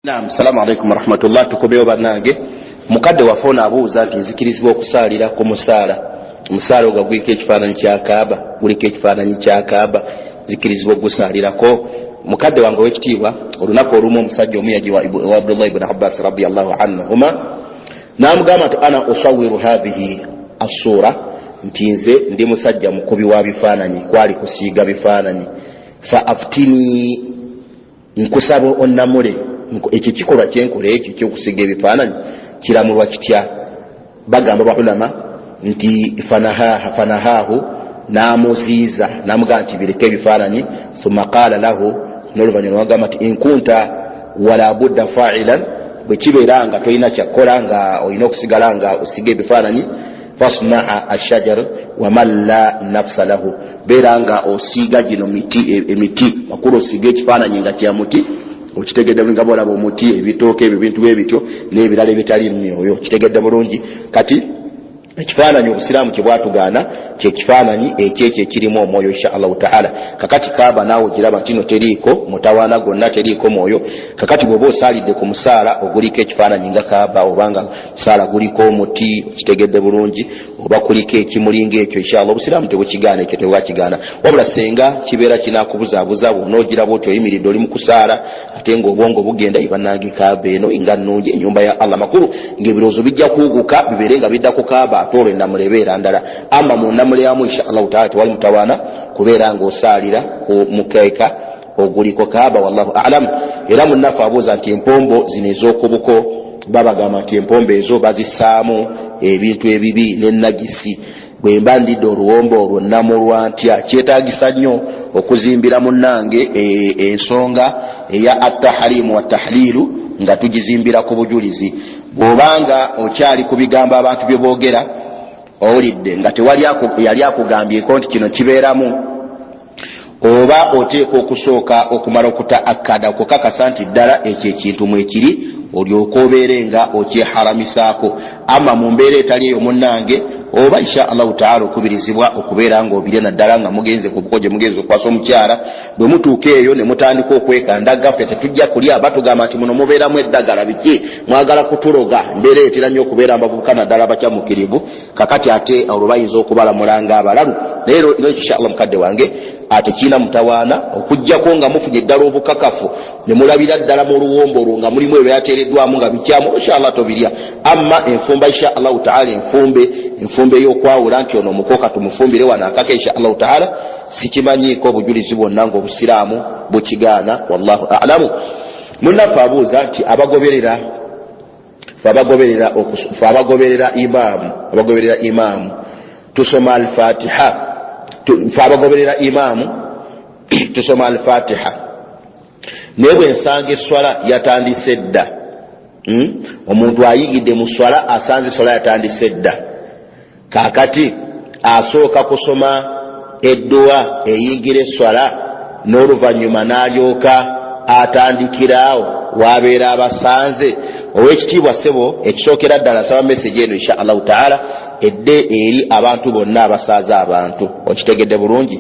Naam, salamu alaykum warahmatullah. Tukomeyo banange mukadde wafona abuuza nti nzikirizibwa okusalira ku musaala ogwo guliko ekifaananyi kya Kaaba, guliko ekifaananyi kya Kaaba, nzikirizibwa okusalirako. Mukadde wange w'ekitiibwa, olunaku olumu omusajja omu yaji wa Abdullah ibn Abbas radiyallahu anhuma n'amugamba nti ana usawiru hadhihi as-sura, nti nze ndi musajja mukubi wa bifaananyi, kwali kusiiga bifaananyi, fa aftini, nkusaba onnamule ekyo kikolwa kyenkola ekyo ekyokusiga ebifaananyi kiramulwa kitya? Bagamba baulama nti fanahaahu, n'amuziiza n'amugamba nti bireke ebifaananyi. Thumma qaala lahu, n'oluvannyuma n'agamba nti inkunta wala budda fa'ilan, bwe kibeera nga tolina kyakola nga olina okusigala nga osiga ebifaananyi, fasna'a ashajar wa man la nafsa lahu, beera nga osiiga gino emiti makulu, osiga ekifaananyi nga kya muti, okitegedde bulungi, nga bolaba omuti, ebitooke, ebyo bintu bwe bityo n'ebirala ebitali myoyo, kitegedde bulungi. Kati ekifaananyi obusiraamu kye bwatugaana kye kifaananyi ekyekyo ekirimu omwoyo insha Allahu taala. Kakati Kaaba naawe ogiraba nti no teriiko mutawaana gonna, teriiko mwoyo. Kakati bw'oba osaalidde ku musaala oguliko ekifaananyi nga Kaaba, obanga musaala guliko omuti, okitegedde bulungi, oba kuliko ekimuli ng'ekyo, insha Allah obusiraamu tebukigaana, ekyo tebwakigaana. Wabula senga kibeera kinakubuzaabuza, bw'onoogiraba otyo oyimiridde oli mu kusaala ate ng'obwongo bugenda ibannange Kaaba eno nga nnungi, ennyumba ya Allah makulu, ng'ebirowoozo bijja kuwuguka bibeere nga bidda ku Kaaba ate olwo ennamula ebeera ndala. Amma mu nnamula yamu insha Allahu taala tewali mutawaana kubeera ng'osaalira ku mukeeka oguliko Kaaba, wallahu a'lam. Era munnafu abuuza nti empombo zino ez'okubuko, babagamba nti empombo ezo bazissaamu ebintu ebibi n'ennagisi. Bwe mba ndidde oluwombo olwo nnamulwa ntya, kyetaagisa nnyo okuzimbira munnange ensonga eya attahalimu wattahliilu nga tugizimbira ku bujulizi. Bw'obanga okyali ku bigambo abantu bye boogera, owulidde nga tewali yali akugambyeko nti kino kibeeramu, oba oteeka okusooka okumala okutaakada, okukakasa nti ddala ekyo ekintu mwekiri, olyoka obeere nga okyeharamisaako. Amma mu mbeera etali eyo munnange, oba insha Allahu taala okubirizibwa okubeera nga obirya naddala nga mugenze ku buko gye mugenze okwasa omukyala. Bwe mutuuka eyo ne mutandika okwekanda, ffe tetujja kulya, batugamba nti muno mubeeramu eddagala biki, mwagala kutuloga. Mbeera etera nnyo okubeera mbavubuka naddala bakyamukirivu. Kakati ate olwo bayinza okubalamula ng'abalalu. Leero insha Allah mukadde wange ate kiina mutawaana okuggyako nga mufunye ddala obukakafu ne mulabira ddala mu luwombo olwo nga mulimu ebyateereddwamu nga bikyamu, insha Allah tobirya. Amma enfumba insha Allahu taala, enfumbe ey'okwawula nti ono omukoka tumufumbire wano akaka, insha Allahu taala sikimanyiiko obujulizi bwonna ng'obusiraamu bukigaana, wallahu a'lamu. Munnafe abuuza nti abagoberera imaamu tusoma al-Fatiha, abagoberera imaamu tusoma al-Fatiha, naye bwe nsanga eswala yatandise dda, omuntu ayigidde mu swala asanze eswala yatandise dda, kaakati asooka kusoma edduwa eyingira eswala n'oluvannyuma n'alyoka atandikiraawo wabeera abasanze. Ow'ekitiibwa ssebo, ekisookera ddala nsaba message eno insha Allahu taala edde eri abantu bonna abasaaza abantu, okitegedde bulungi.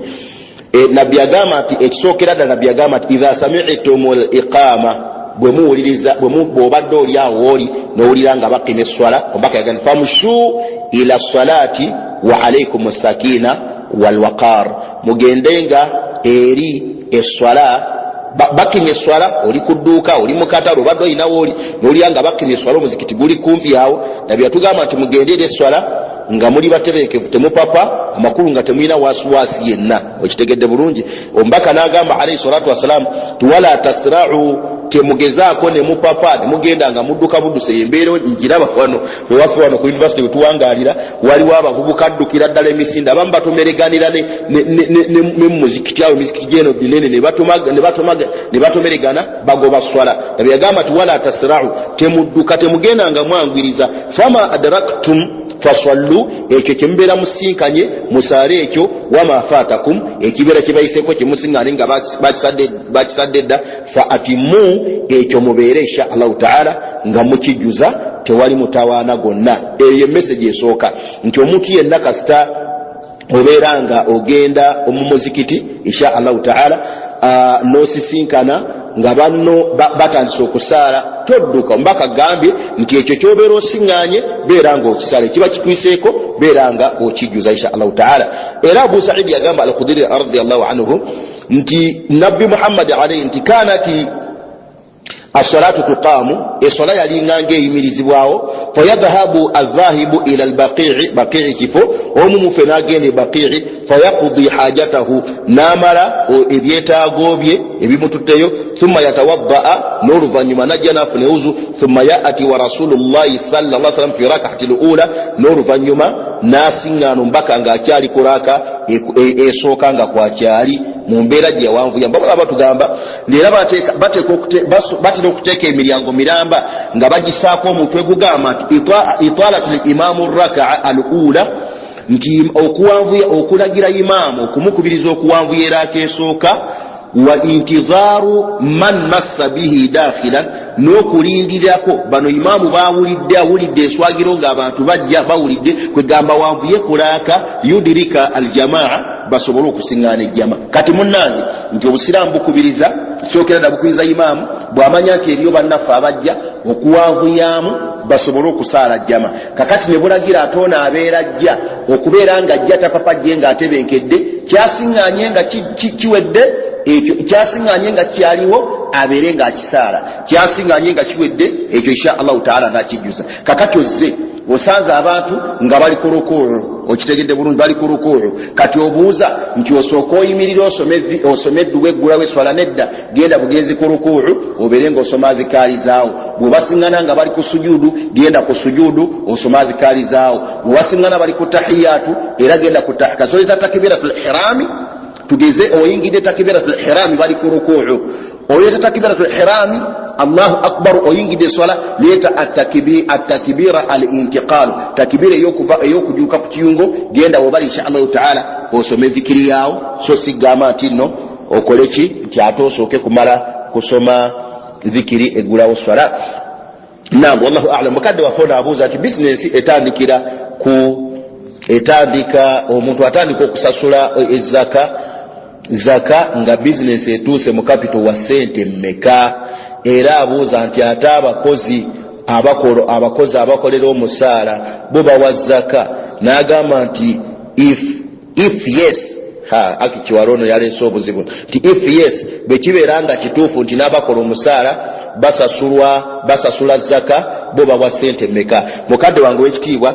Nabbi agamba nti ekisookera ddala, nabbi agamba nti idha sami'tumul iqama, bw'obadde oli awo oli n'owulira nga bakima esswala, omubaka yagamba famushu ila salati wa alaykum as-sakina wal waqar, mugendenga eri esswala. Bakimye eswala, oli ku dduuka, oli mu katale, obadde olinawo oli n'olya nga bakimye eswala, omuzikiti guli kumpi awo. Nabbi yatugamba nti mugendere eswala nga muli batereekevu, temupapa amakulu, nga temulina wasiwasi yenna, okitegedde bulungi. Omubaka n'agamba alayhi salatu wassalamu ti wala tasra'u, temugezaako ne mupapa ne mugenda nga mudduka budduse. Embeera njiraba wano ewaffe wano ku yunivasite we tuwangalira, waliwo abavubuka addukira ddala emisinde, abamu batomereganira ne muzikiti awo, emizikiti gyeno minene, ne batomeregana bagoba swala. Nabbi yagamba ti wala tasra'u, temudduka, temugenda nga mwangwiriza. Fama adraktum fasallu, ekyo kye mubeera musinkanye musaale ekyo. Wama fatakum, ekibeera kye bayiseeko kye musiŋŋaane nga bakisadde dda, fa atimu, ekyo mubeere insha Allahu taala nga mukijjuza, tewali mutawaana gonna. Eyo message esooka nti omuntu yenna kasita obeera nga ogenda mu muzikiti insha Allahu taala n'osisinkana nga banno batandise okusaala todduka mbaka gambye nti ekyo kyobeera osiŋŋaanye beera nga okisala kiba kitwiseeko beera nga okijjuza insha allahu taala. Era Abu Sa'id yagamba al-Khudri radiyallahu anhu nti Nabbi Muhammad alayhi nti kanati as-salatu tuqamu esola yalinganga eyimirizibwawo fayadhahabu adh-dhahibu ila al-baqi'i kifo omu mufe n'agenda baqi'i fayaqdi hajatahu namala ebyetaago bye ebimututteyo thumma yatawaddaa n'oluvannyuma najja n'afuna ewuzu thumma ya'ti wa rasulullahi sallallahu alaihi wasallam fi rak'ati al-ula n'oluvannyuma n'asiŋŋaana mbaka ng'akyali ku raka esooka nga kwakyali mu mbeera gye yawanvuya. Mbabala batugamba era batera okuteeka emiryango miramba nga bagisaako omutwe gugamba nti italat limamu raka'a al-ula nti okuwanvuya okulagira imaamu okumukubiriza okuwanvuya eraka esooka wa intidharu man massa bihi dakhilan n'okulindirako bano imaamu awulidde enswagiro ng'abantu bajja bawulidde kwegamba wanvuye kulaka yudirika aljamaa basobole okusiŋŋaana ejjama. Kati munnange nti obusiraamu bukubiriza kyokera ddala bukubiriza imaamu bw'amanya nti eriyo bannaffe abajja okuwanvuyamu basobole okusaala jjama. Kakati ne bulagira ate ono abeera ajja okubeera nga ajja tapapajje ng'atebenkedde kyasiŋŋaanye nga kiwedde ekyo kyasiŋŋaanye nga kyaliwo abeere ng'akisaala kyasiŋŋaanye nga kiwedde ekyo insha allahu taala n'akijjuza. Kakati ozze osanze abantu nga bali ku rukuu okitegedde bulungi bali ku rukuu kati obuuza nti osooka oyimirira osome edduwa eggulawo eswala nedda genda bugenzi ku rukuu obeere ng'osoma azikaali zaawo. bw'obasiŋŋana nga bali ku sujuudu genda ku sujuudu osoma azikaali zaawo. bw'obasiŋŋana bali ku tahiyaatu era genda ku kasoleta takbiratul ihrami tugeze oyingidde takbiratul ihrami bali ku rukuu oyeta takbiratul ihrami Allahu akbar oyingidde swala leta at-takbira al-intiqal takbira eyokujuka ku kiyungo genda wobali insha Allah taala osome zikiri yawo so sigama tino okoleki nti atosooke kumala kusoma zikiri egulawo swala. Naam wallahu a'lam. Mukadde wafona abuuza ati business etandika omuntu atandika okusasula zaka nga business etuuse mu capital wa sente mmeka. Era abuuza nti ate abakozi abakolera omusaala bo bawa zaka. N'agamba nti if yes akikiwarono yaleese obuzibu nti if yes bwekibeera nga kituufu nti n'abakola omusaala basasula zaka bo bawa sente mmeka. Mukadde wange w'ekitiibwa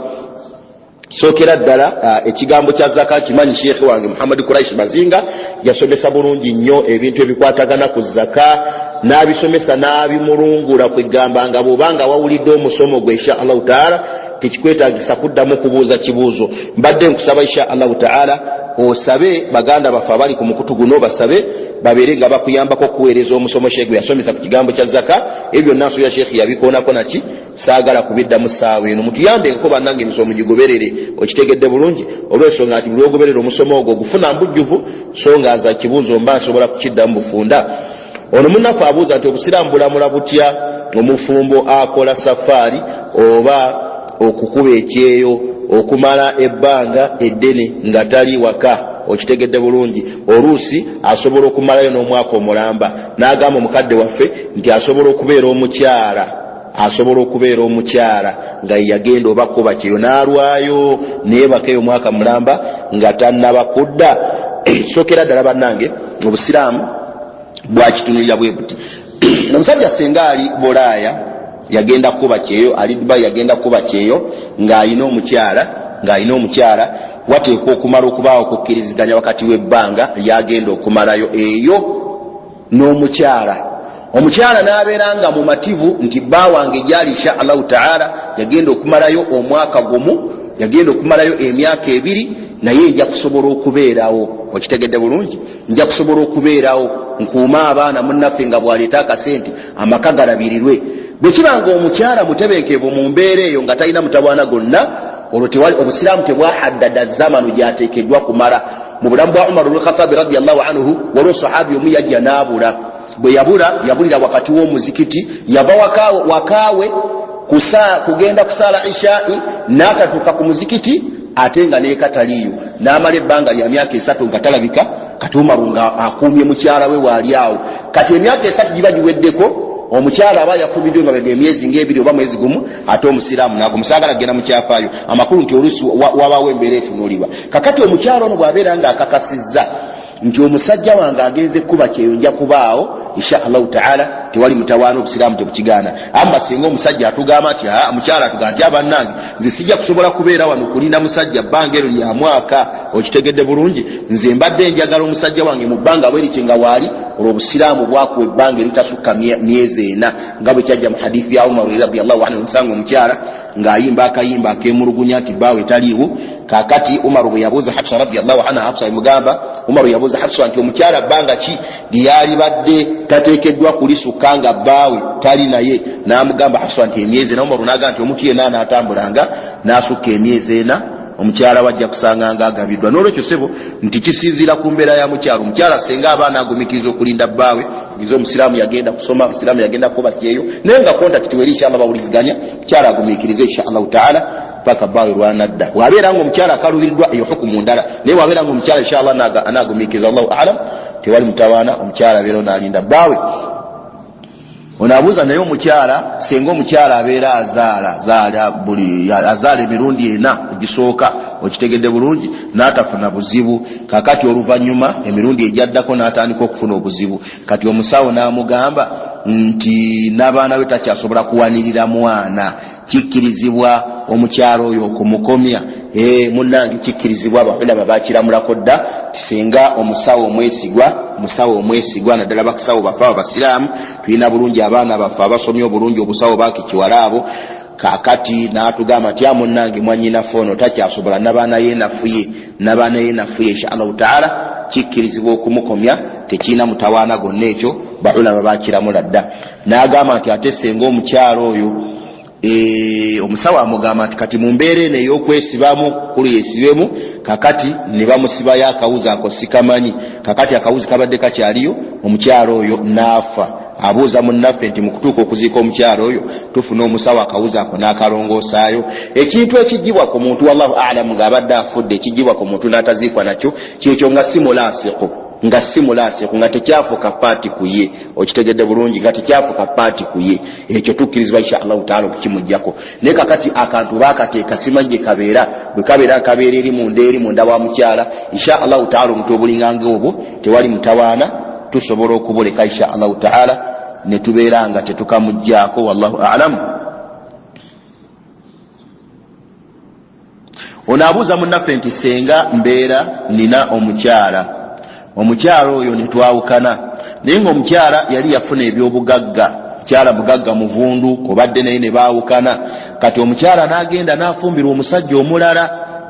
sookera ddala ekigambo kya zaka kimanyi sheekhe wange Muhammad Quraish Mazinga yasomesa bulungi nnyo ebintu ebikwatagana ku zaka n'abisomesa n'abimulungula kwegamba nga bw'obanga wawulidde omusomo gwe insha Allahu taala tekikwetaagisa kuddamu kubuuza kibuuzo. Mbadde nkusaba insha Allahu taala osabe baganda baffe abali ku mukutu guno basabe babeere nga bakuyambako okuweereza omusomo sheekhe yasomesa ku kigambo kya zaka. Ebyo nasuubira sheekhe yabikoonako naki saagala kubiddamu ssaawa eno mutuyambeko bannange emisomo gigoberere okitegedde bulungi olw'ensonga nti buli ogoberera omusomo ogwo gufuna mbujjuvu so nga nza kibuuzo mba nsobola kukiddamu bufunda. Ono munnaffe abuuza nti obusiraamu bulamula butya omufumbo akola safaari oba okukuba ekyeyo okumala ebbanga eddene nga tali waka okitegedde bulungi oluusi asobola okumalayo n'omwaka omulamba. N'agamba omukadde waffe nti asobola okubeera omukyala nga yagenda oba kuba kyeyo n'alwayo neyebakeyo omwaka mulamba nga tannaba kudda. Sokera ddala bannange obusiraamu bwakitunulira bwe buti. Omusajja senga ali Bulaaya yagenda kuba kyeyo ali Dubai yagenda kuba kyeyo ng'ayina omukyala wateekwa okumala okubaawo okukkiriziganya wakati w'ebbanga lyagenda okumalayo eyo n'omukyala. Omukyala n'abeera nga mu mativu nti bba wange gyali insha Allahu taala yagenda okumalayo omwaka gumu yagenda okumalayo emyaka 2 naye nja kusobola okubeerawo. Okitegedde bulungi nja kusobola okubeerawo nkuuma abaana munnaffe nga bw'aleeta akasente amaka galabirirwe. Bwe kibanga omukyala mutebenkevu mu mbeera eyo nga talina mutabwana gonna olwo obusiraamu tebwahaddada zamanu gyateekeddwa kumala. Mu bulamu bwa Umar ibn Khattab radiyallahu anhu waliwo sahabi omu yajja n'abula. Bwe yabulira wakati w'omuzikiti yava wakaawe kugenda kusaala ishai n'akatuuka ku muzikiti ate nga neekataliyo n'amala ebbanga lya myaka 3 nga talabika. Kati Umaru nga akuumye mukyala we waali awo. Kati emyaka 3 giba giweddeko omukyala aba yafubiddwe nga bege emyezi ng'ebiri oba mwezi gumu ate omusiraamu nago musagala genda mu kyafaayo amakulu nti oluusi wabaawo embeera etunuulibwa kakati omukyala ono bw'abeera ng'akakasizza nti omusajja wange agenze kuba kyeyonja kubaawo insha allahu taala tewali mutawaana obusiraamu tebukigaana amba singa omusajja atugamba nti omukyala atugamba nti abannange nze sijja kusobola kubeera wano kulinda musajja bbanga ero lya mwaka okitegedde bulungi nze mbadde njagala omusajja wange mu bbanga bweriti nga waali olwo obusiraamu bwakuwa ebbanga eritasukka myezi ena nga bwe kyajja mu hadithi ya Umar radiyallahu anhu nsanga omukyala ng'ayimba akayimba akemulugunya nti bbaawe taliiwo kakati Umar bwe yabuuza Hafsa radiyallahu anha Hafsa emugamba Umar yabuuza Hafsa nti omukyala bbanga ki lyali badde tateekeddwa kulisukka nga bbaawe tali naye n'amugamba Hafsa nti emyezi ena Umar n'agamba nti omuntu yenna anaatambulanga n'asukka emyezi ena omukyala wajja kusanga nga agabiddwa n'olwekyo sebo nti kisinziira ku mbeera ya mukyala omukyala senga abaana agumikiriza okulinda bbaawe ngize omusiraamu yagenda kusoma omusiraamu yagenda kuba kyeyo naye nga kontakiti tiweri inshallah bawuliziganya mukyala agumikirize inshallah taala paka bbaawe lwanadda bw'abeera nga omukyala akalubiddwa eyo hukumu ndala naye bw'abeera nga omukyala inshallah anagumikiriza allahu alam tewali mutawaana omukyala abeera n'alinda bbaawe onabuuza naye omukyala senga omukyala abeera azaala emirundi ena egisooka okitegedde bulungi n'atafuna buzibu kakati oluvannyuma emirundi ejaddako n'atandika okufuna obuzibu kati omusawo n'amugamba nti n'abaana be takyasobola kuwanirira mwana kikkirizibwa omukyala oyo okumukomya munnange kikkirizibwa abulama bakiramulako dda singa omusawo omwesigwa naddala bakusawo bafe abasiraamu tulina bulungi abaana bafe abasomye obulungi obusawo bakikiwala abo kakati n'atugamba nti munnange mwanyinafe ono takyasobola n'abaana ye nafuye inshallah taala kikkirizibwa okumukomya tekiina mutawaana gonna ekyo baulama bakiramula dda n'agamba nti ate senga omukyalo oyo omusawo amugamba nti kati mu mbeera eno ey'okwesibamu kuli yesibemu kakati ne bamusibayo akawuzi ako sikamanyi kakati akawuzi kabadde kakyaliyo omukyalo oyo n'afa abuuza munnaffe nti mu kutuuka okuziika omukyalo oyo tufuna omusawo akawuzi ako n'akalongoosaayo ekintu ekigibwa ku muntu wallahu alamu ng'abadde afudde ekigibwa ku muntu n'ataziikwa nakyo kyekyo nga si mulasiku nga tekyafuuka paati ku ye okitegedde bulungi nga tekyafuuka paati ku ye ekyo tukkirizibwa insha allahu taala okukimuggyako naye kakati akantu baakateeka simanyi gye kabeera bwe kabeera kabeera eri munda wa mukyala insha allahu taala omuntu obulingange obwo tewali mutawaana tusobola okubuleka insha allahu taala ne tubeera nga tetukamuggyako wallahu alamu. Onaabuuza munnaffe nti senga mbeera nina omukyala oyo ne twawukana naye ng'omukyala yali yafuna ebyobugagga mukyala mugagga muvundu kubadde naye ne baawukana kati omukyala n'agenda n'afumbirwa omusajja omulala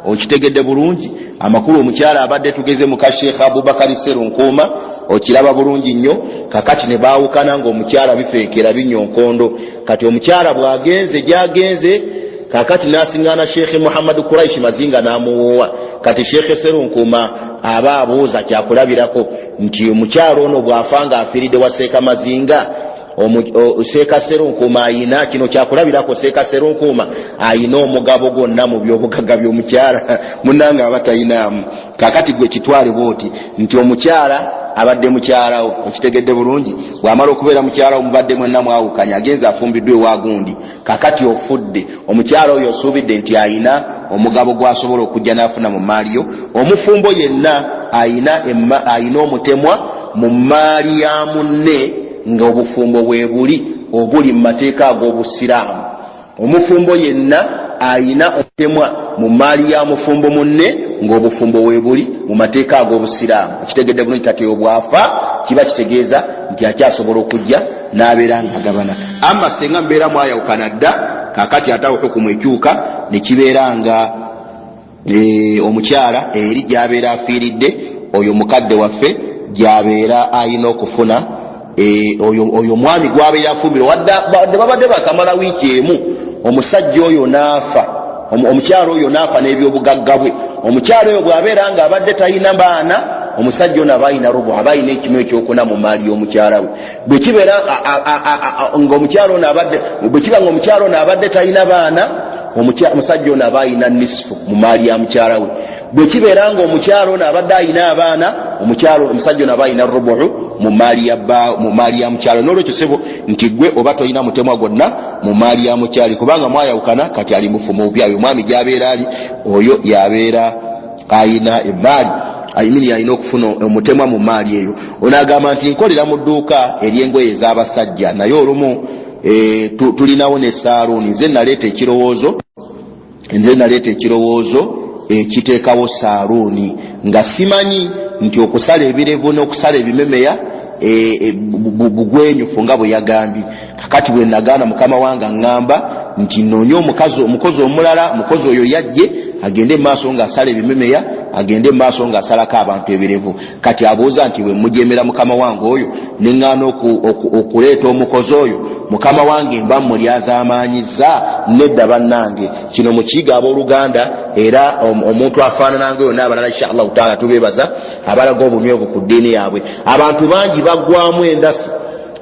okitegedde bulungi amakulu omukyala abadde tugeze mu Sheikh Abubakar Serunkuuma okiraba bulungi nnyo kakati ne baawukana ng'omukyala bifeekera binyonkondo kati omukyala bw'agenze gy'agenze kakati n'asingana Sheikh Muhammad Quraish Mazinga n'amuwoowa kati Sheikh Serunkuuma aba abuuza kyakulabirako nti omukyalo ono bw'afanga afiiridde wa Seeka Mazinga Seeka Serunkuuma ayina kino kyakulabirako Seeka Serunkuuma ayina omugabo gwonna mu byobugagga by'omukyala munnanga aba tayinaamu kakati gwe kitwale bwoti nti omukyala abadde mukyalawo okitegedde bulungi bw'amala okubeera mukyalawo mubadde mwenna mwawukanya agenza afumbiddwe ewa gundi kakati ofudde omukyala oyo osuubidde nti ayina omugabo gw'asobola okujja n'afuna mu maaliyo omufumbo yenna ayina omutemwa mu maali ya munne ng'obufumbo bwe obuli mu mateeka ag'obusiraamu omufumbo yenna ayina omutemwa mu maali ya mufumbo munne ng'obufumbo bwe buli mu mateeka ag'obusiraamu ekitegedde bulungi kati obwafa kiba kitegeeza nti akyasobola okujja n'abeera ng'agabana amma senga mbeera mwayawukana dda kakati atawo hukumu ekyuka ne kibeera nga omukyala eri gy'abeera afiiridde oyo mukadde waffe gy'abeera ayina okufuna oyo mwami gw'abeera afumbirwa wadde babadde bakamala wiiki emu omusajja oyo n'afa omukyalo oyo n'afa n'ebyobugagga bwe omukyalo oyo bw'abeera nga abadde talina baana omusajja ono aba ayina rubu aba ayina ekimu ekyokuna mu maali y'omukyala we bwe kibeera ng'omukyalo ono abadde talina baana omusajja ono aba ayina nisfu mu maali ya mukyala we bwe kibeera ng'omukyalo ono abadde ayina abaana omusajja ono aba ayina rubu mu maali ya bba mu maali ya mukyalo n'olwekyo sebo nti gwe oba toyina mutemwa gwonna mu maali ya mukyali kubanga mwayawukana kati ali mufumo upyayo mwami gy'abeera ali oyo yabeera ayina emaali ayimini alina okufuna omutemwa mu maali eyo. Onagamba nti nkolera mu dduuka ery'engoye ez'abasajja naye olumu tulinawo ne saaluuni nze naleeta ekirowoozo ekiteekawo saaluuni nga simanyi nti okusala ebirevu n'okusala ebimemeya bugwenyufu nga bwe yagambye. Kakati bwe nagaana mukama wange aŋŋamba nti noonye omukozi omulala, mukozi oyo yajje agende maaso ng'asala ebimemeya, agende maaso ng'asalako abantu ebirevu. Kati abuuza nti bwe mujemera mukama wange oyo neŋŋaana okuleeta omukozi oyo, mukama wange mba mulyazaamaanyiza nedda bannange. Kino mukiyiga abooluganda era omuntu afaanananga oyo n'abalala insha allahu taala tubeebaza abalaga obunywevu ku ddiini yaabwe. Abantu bangi baggwamu endasi,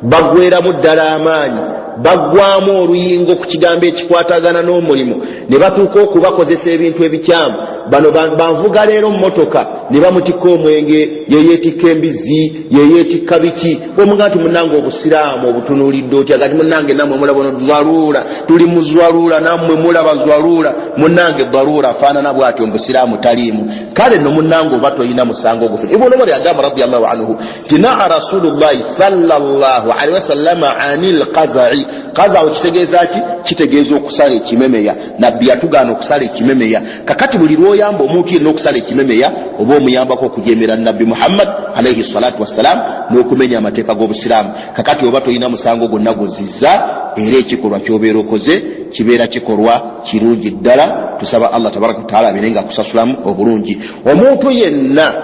baggweramu ddala amaanyi, baggwamu oluyingo ku kigambo ekikwatagana n'omulimu ne batuuka okubakozesa ebintu ebikyamu. Bano banvuga leero mu motoka ne bamutikka omwenge, yeyeetikka embizi, yeyeetikka biki. Omuga nti munnange obusiraamu obutunuulidde otya? Gati munnange nammwe mulaba no dwaluula, tuli mu zwaluula, nammwe mulaba zwaluula. Munnange dwaluula afaanana bw'atyo, mu busiraamu taliimu. Kale no munnange oba toyina musango ogufuna. Ibn Umar yagamba radiyallahu anhu ti naa rasulullahi sallallahu alaihi wasallama anil qaza'i. Qaza kitegeeza ki? Kitegeeza okusala ekimemeya. Nabbi yatugaana okusala ekimemeya. Kakati buli lw'oyamba omuntu yenna okusala ekimemeya oba omuyambako okujemera Nabbi Muhammad alayhi salatu wassalam n'okumenya amateeka g'obusiraamu. Kakati oba toyina musango gwonna guzizza era ekikolwa ky'obeera okoze kibeera kikolwa kirungi ddala. Tusaba Allah tabaraka wa taala abeerenga akusasulamu obulungi. Omuntu yenna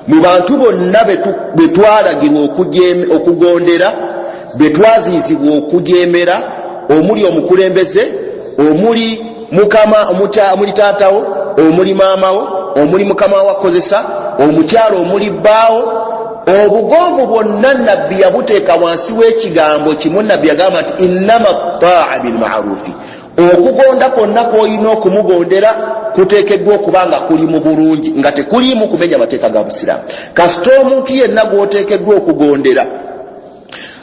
mu bantu bonna be twalagirwa okugondera, be twaziizibwa okujeemera, omuli omukulembeze, omuli omuli taatawo, omuli maamawo, omuli mukama wakozesa, omukyalo omuli bbaawo, obugonvu bwonna nabbi yabuteeka wansi w'ekigambo kimu. Nabbi yagamba nti innama ttaa'a bilma'ruufi, okugonda kwonna kw'olina okumugondera kuteekeddwa okuba nga kuli mu bulungi, nga tekuliimu kumenya mateeka ga busiraamu. Kasita omuntu yenna gw'oteekeddwa okugondera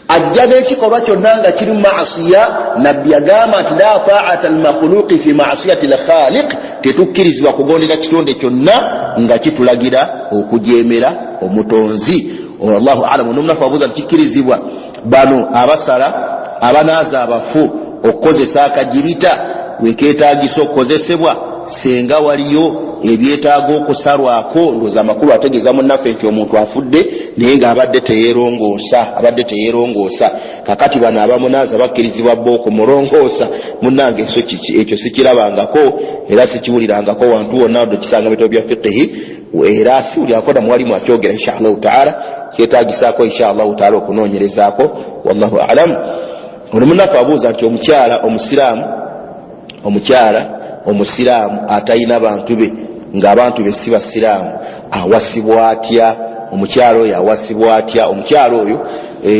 ajja n'ekikolwa kyonna nga kiri mu maasiya, nabbi yagamba nti la ta'ata almakhluqi fi maasiyati alkhaliq, tetukkirizibwa kugondera kitonde kyonna nga kitulagira okujeemera omutonzi. Wallahu a'lam. Nomunafu abuuza nti kikkirizibwa bano abasala abanaaza abafu okukozesa akagirita wekeetaagisa okukozesebwa senga waliyo ebyetaaga okusalwako? Ndowooza amakulu ategeeza munnaffe nti omuntu afudde naye ng'abadde teyeerongoosa. Kakati bano abamunaaza bakkirizibwa bba okumulongoosa. Munnange ekyo sikirabangako era sikiwulirangako wantu wonna wadde kisanga bitabo bya fiqhi, era siwulirako namu walimu akyogera insha allahu taala. Kyetaagisaako insha allahu taala okunoonyerezaako. Wallahu a'lam. Ono munnaffe abuuza nti omusiraamu atayina bantu be, ng'abantu be si basiraamu, awasibwa atya? Omukyalo oyo awasibwa atya? Omukyalo oyo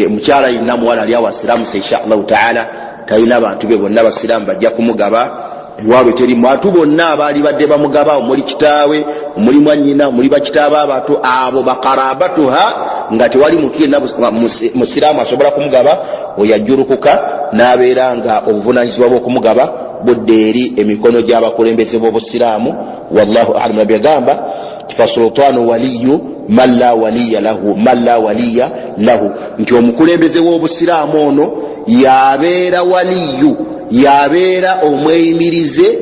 omukyala yenna muwala ali awasiraamuse insha allahu taala, talina bantu be bonna basiraamu bajja kumugaba. Ewaabwe teri mwatu bonna abaali badde bamugaba, omuli kitaawe, omuli mwannyina, omuli bakitaabe abato, abo bakarabatuha, nga tewali muntu yenna musiraamu asobola kumugaba. Oyajjulukuka n'abeera nga obuvunaanyizibwa bw'okumugaba budde eri emikono gy'abakulembeze b'obusiraamu. Wallahu a'lam. Nabbi yagamba fasultaanu waliyu man la waliya lahu, nti omukulembeze w'obusiraamu ono yabeera waliyu, yabeera omweyimirize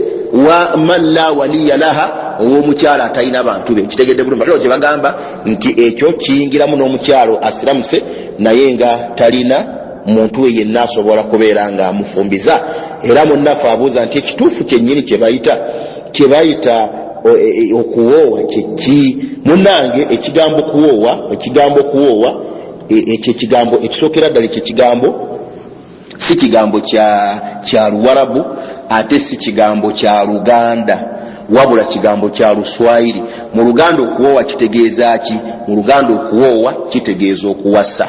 wa man la waliya laha, ow'omukyalo atalina bantu be. Kitegedde bulungi batero gye bagamba nti ekyo kiyingiramu n'omukyalo asiramuse naye nga talina muntu we yenna asobola kubeera nga amufumbiza. Era munnaffe abuuza nti ekituufu kyennyini kye bayita okuwoowa kyeki? Munnange ekigambo kuwoowa ekyo ekigambo ekisookera ddala ekyo ekigambo si kigambo kya Luwarabu ate si kigambo kya Luganda, wabula kigambo kya Luswayiri. Mu Luganda okuwoowa kitegeeza ki? Mu Luganda okuwoowa kitegeeza okuwasa.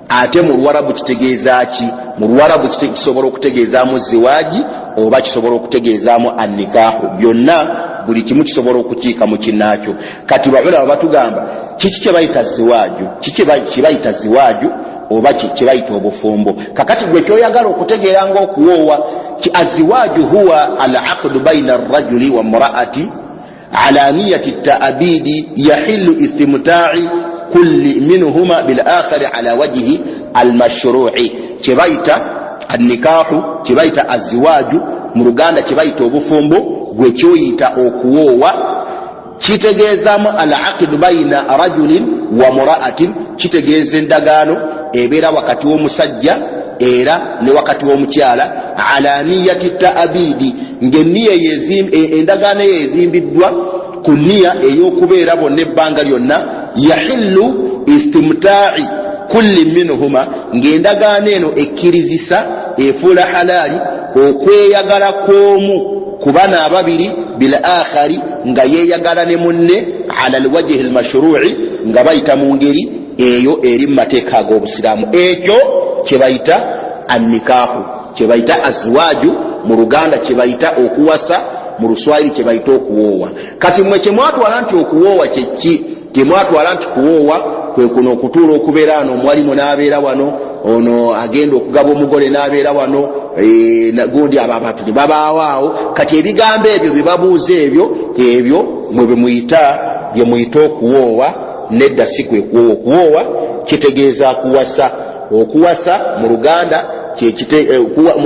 Ate mu Luwarabu kitegeeza ki? Mu Luwarabu kisobola okutegeezaamu ziwaaji oba kisobola okutegeezaamu annikahu. Byonna buli kimu kisobola okukiika mu kinnaakyo. Kati baulama batugamba kiki kyebayita ziwaaju, kiki kyebayita ziwaaju oba kyebayita obufumbo. Kakati gwe kyoyagala okutegeera ng'okuwoowa aziwaaju huwa al-aqdu baina ar-rajuli wa imra'ati ala niyati at-ta'bidi yahillu istimta'i kulli minhuma bil akhari ala wajhi al-mashru'i. Kyebayita an-nikahu, kyebayita aziwaaju mu Luganda, kyebayita obufumbo, gwe kyoyita okuwoowa. Kitegeezaamu al-aqdu baina rajulin wa mura'atin, kitegeeza endagaano ebeera wakati w'omusajja era ne wakati w'omukyala ala niyati ta'abidi, ng'enniya endagaano eyo ezimbiddwa ku nniya ey'okubeera bonna ebbanga lyonna. Yahillu istimta'i kulli minhuma, ng'endagaano eno ekkirizisa efuula halaali okweyagala kw'omu ku bana ababiri bil akhari, nga yeeyagala ne munne ala alwajhi almashru'i, nga bayita mu ngeri eyo eri mu mateeka ag'obusiraamu. Ekyo kyebayita annikahu, kyebayita azwaaju mu Luganda, kyebayita okuwasa mu Luswayiri, kyebayita okuwoowa. Kati mwe kyemwatwala nti okuwoowa kyeki, kyemwatwala nti kuwoowa kwe kuno okutuula okubeera wano, omwalimu n'abeera wano, ono agenda okugaba omugole n'abeera wano, gundi abantu ne babaawaawo. Kati ebigambo ebyo bye babuuza ebyo mwe bye muyita okuwoowa. Nedda si kwe kuwoowa. Okuwoowa kitegeeza kuwasa. Okuwasa mu Luganda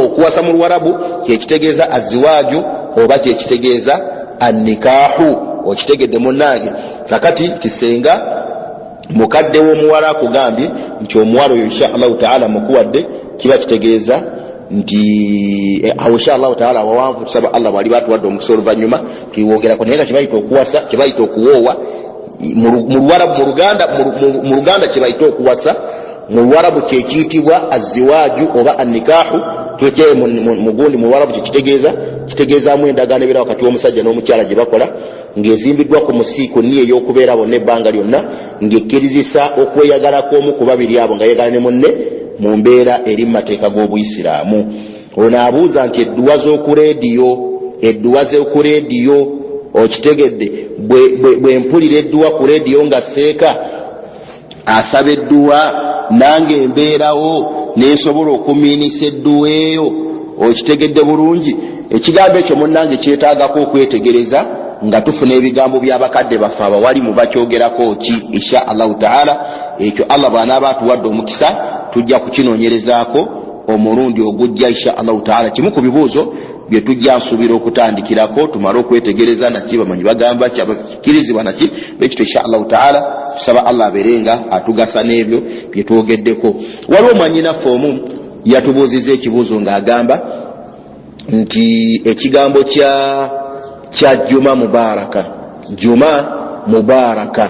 okuwasa mu Luwarabu kyekitegeeza aziwaaju oba kyekitegeeza annikahu. Okitegedde munnange? Kakati kisenga mukadde w'omuwala akugambye nti omuwala oyo insha Allahu taala mukuwadde, kiba kitegeeza nti insha Allahu taala wawanvu, tusaba Allah bwali batuwadde omukisa oluvannyuma tuliwogerako. Naye nga kibayita okuwasa, kibayita okuwoowa mu Luwarabu. Mu Luganda kibayita okuwasa, mu Luwarabu kyekiyitibwa aziwaaju oba annikahu. Turekeye mu gundi mu Luwarabu kitegeezaamu endagaano ebeera wakati w'omusajja n'omukyala gye bakola, ng'ezimbiddwa ku musiiko nniya ey'okubeera bonna ebbanga lyonna, ng'ekkirizisa okweyagala kw'omu ku babiri abo nga yeegala ne munne mu mbeera eri mu mateeka g'Obuyisiraamu. Ono abuuza nti edduwa z'oku leediyo okitegedde? Bwe mpulira edduwa ku leediyo nga seeka asaba edduwa, nange mbeerawo nensobola okumiinisa edduwa eyo, okitegedde bulungi? Ekigambo ekyo munnange kyetaagako okwetegereza nga tufuna ebigambo by'abakadde baffe abawali mu bakyogerako ki insha Allahu taala. Ekyo Allah bw'anaaba atuwadde omukisa tujja kukinoonyerezaako omulundi ogujja insha Allahu taala. Kimu ku bibuuzo bye tujja nsuubira okutandikirako tumale okwetegereza naki bamanyi bagamba ki abakirizibwa naki, bekito insha Allahu taala tusaba Allah abeerenga atugasa n'ebyo bye twogeddeko. Waliwo mwanyinaffe omu yatubuuzizza ekibuuzo ng'agamba nti ekigambo kya Juma Mubaraka,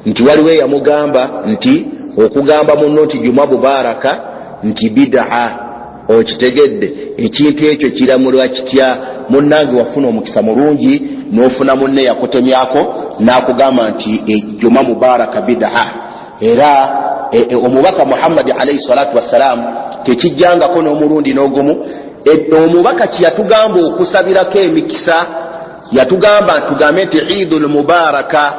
nti waliwo eyamugamba nti okugamba munno nti Juma Mubaraka nti bid'a. Okitegedde? Ekintu ekyo kiramulwa kitya? Munnange wafuna omukisa mulungi n'ofuna munne yakutemyako n'akugamba nti Juma Mubaraka bid'a. Era omubaka Muhammad alayhi salatu wassalam tekijjangako n'omulundi n'ogumu. Omubaka kyeyatugamba okusabirako emikisa, yatugamba tugambe nti Eidul Mubaraka,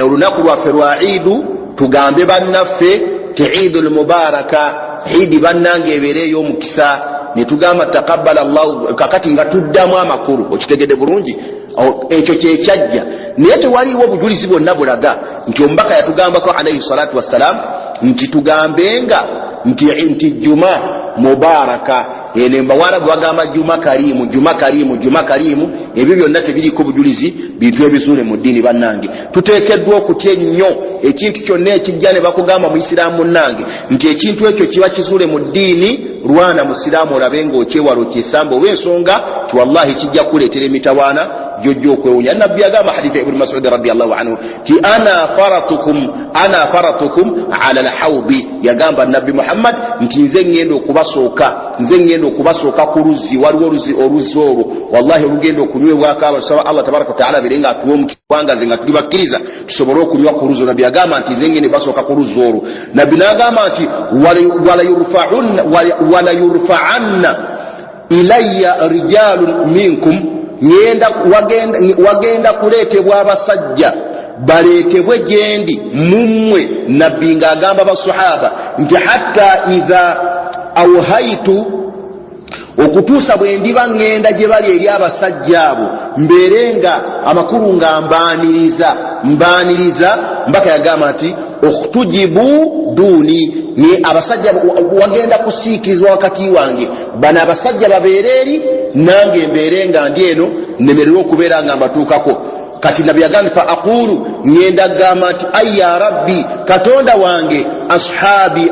olunaku lwaffe lwa Eidu, tugambe bannaffe ti Eidul Mubaraka, Eidi bannange ebeere ey'omukisa. Ne tugamba taqabbala Allah, kakati nga tuddamu amakulu. Okitegedde bulungi? Ekyo kyekyajja. Naye tewaliwo bujulizi bwonna bulaga nti omubaka yatugambako alayhi salatu wassalam nti tugambenga nti Juma Mubaraka. Ene mbawarabu bagamba Juma Karimu. Ebyo byonna tebiriko bujulizi, bintu ebizuule mu ddiini bannange. Tuteekeddwa okutya ennyo ekintu kyonna ekijja ne bakugamba mu Isiraamu munnange nti ekintu ekyo kiba kizuule mu ddiini. Lwana musiraamu olabe ng'okyewala okyesamba olw'ensonga ti wallahi kijja kuleetera emitawaana jojja okwewunya. Nabbi yagamba hadithi Ibn Mas'ud radiyallahu anhu ti ana faratukum ala alhawdi, yagamba Nabbi Muhammad nti nze ngenda okubasooka ku luzzi. Waliwo oluzzi olwo wallahi olugenda okunywebwako abasaba Allah tabaraka wa taala birenga atuwe omukwangaze nga tuli bakkiriza tusobole okunywa ku luzzi. Nabbi yagamba nti nze ngenda basooka ku luzzi olwo. Nabbi n'agamba nti wala yurfa'anna ilayya rijalun minkum, wagenda kuleetebwa abasajja baleetebwe gyendi mummwe nabbi ng'agamba basahaba nti hatta idha awhaitu okutuusa bwe ndiba ŋŋenda gye bali eri abasajja abo mbeere nga amakulu nga mbaaniriza mbaka yagamba nti okutujibu duuni ni abasajja wagenda kusiikirizwa wakati wange bano abasajja babeere eri nange mbeere nga ndi eno nemererwa okubeera nga mbatuukako kati nabbi yagamba fa aqulu ngenda gamba nti ayya rabbi katonda wange ashabi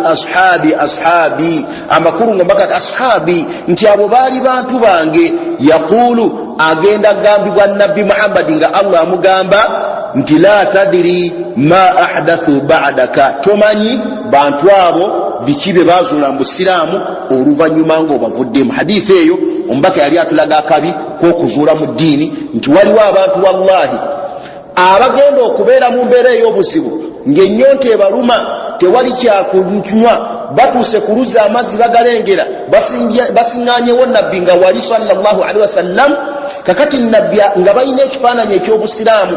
amakulu nga mbaka ashabi nti abo baali bantu bange yaqulu agenda gambibwa nabbi Muhammad nga Allah amugamba nti la tadiri ma ahdathu ba'daka tomanyi bantu abo biki be bazuula mu busiraamu oluvannyuma ng'obavuddemu hadithi eyo omubaka yali atulaga akabi k'okuzuula mu ddiini nti waliwo abantu wallahi abagenda okubeera mu mbeera ey'obuzibu ng'ennyonta ebaluma tewali kyakunywa batuuse ku luzzi amazzi bagalengera basiŋŋaanyewo nabbi nga wali sallallahu alaihi wasallam kakati nabbi nga balina ekifaananyi eky'obusiraamu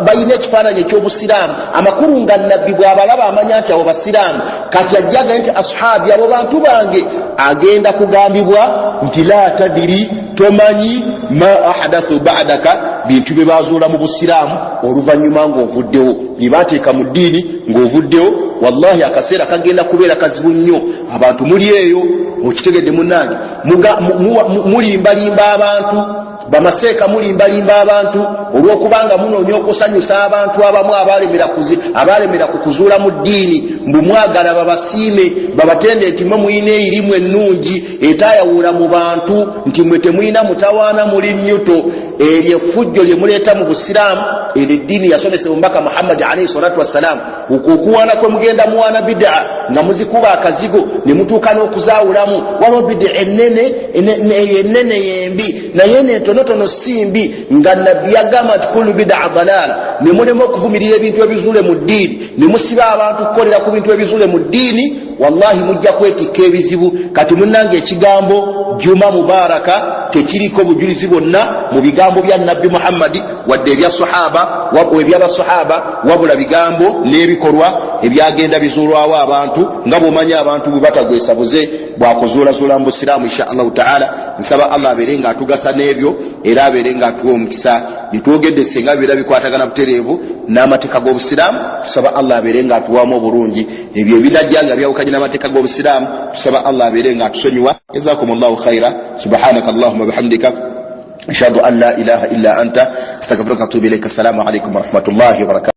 balina ekifaananyi eky'obusiraamu amakulu nga nabbi bw'abalaba amanya nti abo basiraamu kati ajjaga nti ashabi abo bantu bange agenda kugambibwa nti la tadiri tomanyi ma ahdathu ba'daka bintu bye bazuula mu busiraamu oluvannyuma ng'ovuddewo bye baateeka mu ddiini ng'ovuddewo wallahi akaseera kagenda kubeera kazibu nnyo abantu muli eyo mukitegedde munnange mulimbalimba abantu bamaseeka mulimbalimba abantu olw'okubanga munoonya okusanyusa abantu abamu abalemera ku kuzuula mu ddiini mbu mwagala babasiime babatende nti mwe muyina erimu ennungi etaayawula mu bantu nti mwe temuyina mutawaana muli myuto eryo effujjo lye muleeta mu busiraamu eryo eddiini yasomesebwa omubaka Muhammad alayhi salatu wassalam okuwaana kwe mugenda muwaana bid'a nga muzikuba akazigo ne mutuuka n'okuzaawulamu waliwo bid'a ennene yembi naye n'entonotono simbi nga nabbi yagamba nti kullu bid'a dalaala ne mulema okuvumirira ebintu ebizuule mu ddiini ne musiba abantu kukolera ku bintu ebizuule mu ddiini wallahi mujja kwetikka ebizibu kati munnange ekigambo juma mubaraka tekiriko bujulizi bwonna mu bigambo bya nabbi Muhammad wadde eby'abasahaba wabula bigambo n'ebikolwa ebyagenda bizuulwawo abantu nga bw'omanyi abantu bwe batagwesabuze bwakuzuulazuula mu busiraamu insha allahu taala nsaba Allah abeere nga atugasa n'ebyo era abeere nga atuwa omukisa bitwogedde singa bibeera bikwatagana butereevu n'amateeka g'obusiraamu tusaba Allah abeere nga atuwaamu obulungi ebyo ebinajja nga byawukanye n'amateeka g'obusiraamu tusaba Allah abeere nga atusonyiwa jazakumullahu khaira subhanaka allahumma bihamdika ashhadu an la ilaha illa anta astaghfiruka wa atubu ilayka assalamu alaykum wa rahmatullahi wa barakatuh